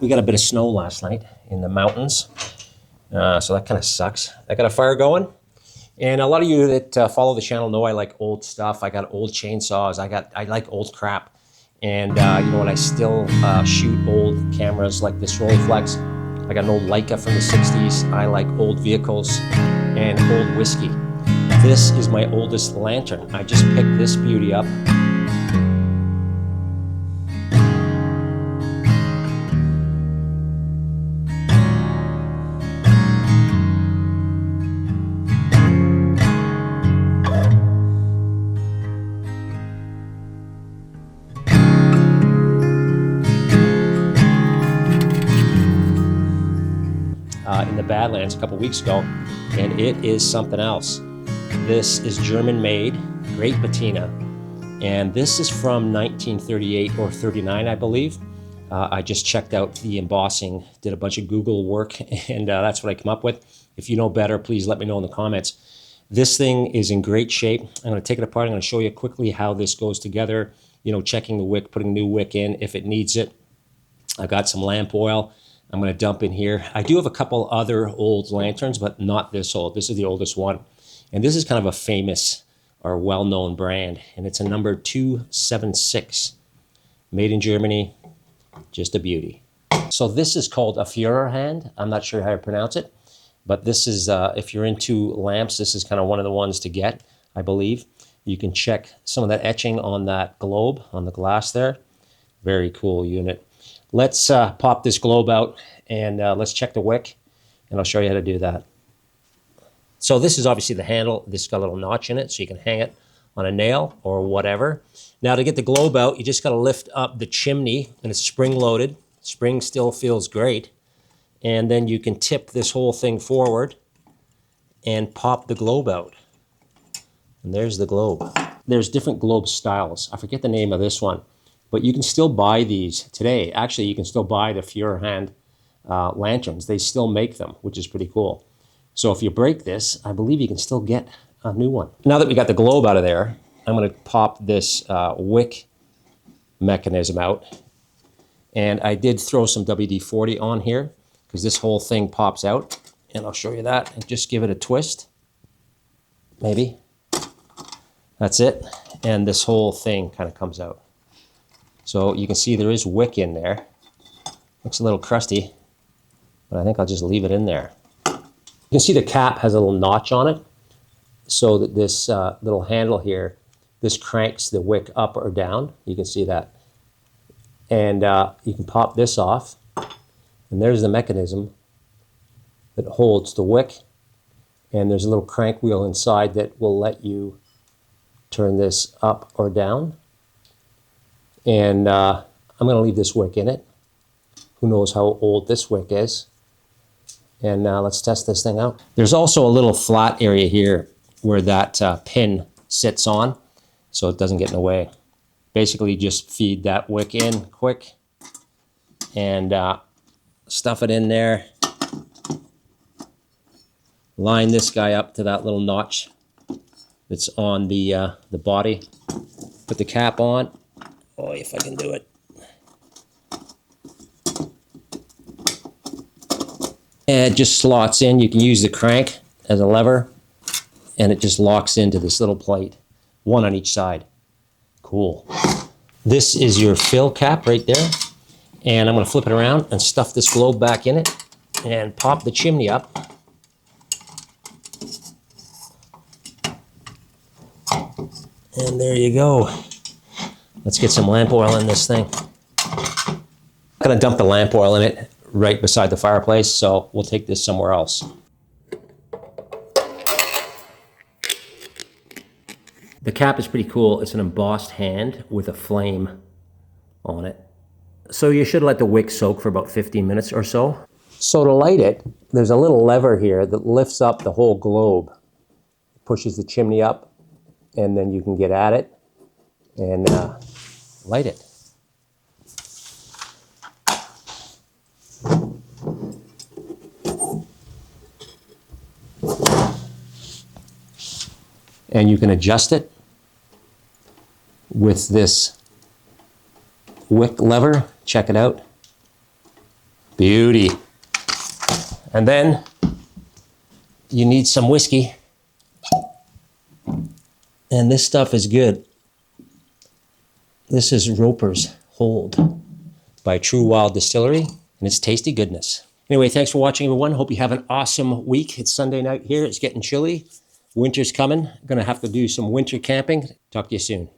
We got a bit of snow last night in the mountains, so that kind of sucks. I got a fire going, and a lot of you that follow the channel know I like old stuff. I got old chainsaws. I like old crap, and you know what? I still shoot old cameras like this Rolleiflex. I got an old Leica from the '60s. I like old vehicles and old whiskey. This is my oldest lantern. I just picked this beauty up. In the Badlands a couple weeks ago, and it is something else. This is German made, great patina, and this is from 1938 or 39, I believe. I just checked out the embossing, did a bunch of Google work, and that's what I come up with. If you know better, please let me know in the comments. This thing is in great shape. I'm going to take it apart. I'm going to show you quickly how this goes together, you know, checking the wick, putting new wick in if it needs it. I've got some lamp oil I'm going to dump in here. I do have a couple other old lanterns, but not this old. This is the oldest one. And this is kind of a famous or well-known brand. And it's a number 276. Made in Germany. Just a beauty. So this is called a Fuererhand. I'm not sure how to pronounce it. But this is, if you're into lamps, this is kind of one of the ones to get, I believe. You can check some of that etching on that globe, on the glass there. Very cool unit. Let's pop this globe out and let's check the wick, and I'll show you how to do that. So this is obviously the handle. This has got a little notch in it, so you can hang it on a nail or whatever. Now to get the globe out, you just got to lift up the chimney, and it's spring-loaded. Spring still feels great. And then you can tip this whole thing forward and pop the globe out. And there's the globe. There's different globe styles. I forget the name of this one. But you can still buy these today. Actually, you can still buy the Fuererhand lanterns. They still make them, which is pretty cool. So if you break this, I believe you can still get a new one. Now that we got the globe out of there, I'm going to pop this wick mechanism out. And I did throw some WD-40 on here because this whole thing pops out. And I'll show you that. And just give it a twist. Maybe. That's it. And this whole thing kind of comes out. So you can see there is wick in there. Looks a little crusty, but I think I'll just leave it in there. You can see the cap has a little notch on it, so that this little handle here, this cranks the wick up or down. You can see that. And you can pop this off, and there's the mechanism that holds the wick. And there's a little crank wheel inside that will let you turn this up or down. And I'm going to leave this wick in it. Who knows how old this wick is. And let's test this thing out. There's also a little flat area here where that pin sits on, so it doesn't get in the way. Basically, just feed that wick in quick and stuff it in there. Line this guy up to that little notch that's on the body. Put the cap on. Oh, if I can do it. And it just slots in. You can use the crank as a lever, and it just locks into this little plate, one on each side. Cool. This is your fill cap right there, and I'm going to flip it around and stuff this globe back in it and pop the chimney up. And there you go. Let's get some lamp oil in this thing. I'm going to dump the lamp oil in it right beside the fireplace, so we'll take this somewhere else. The cap is pretty cool. It's an embossed hand with a flame on it. So you should let the wick soak for about 15 minutes or so. So to light it, there's a little lever here that lifts up the whole globe. Pushes the chimney up, and then you can get at it and light it. And you can adjust it with this wick lever. Check it out. Beauty. And then you need some whiskey. And this stuff is good. This is Roper's Hold by True Wild Distillery, and it's tasty goodness. Anyway, thanks for watching, everyone. Hope you have an awesome week. It's Sunday night here. It's getting chilly. Winter's coming. I'm going to have to do some winter camping. Talk to you soon.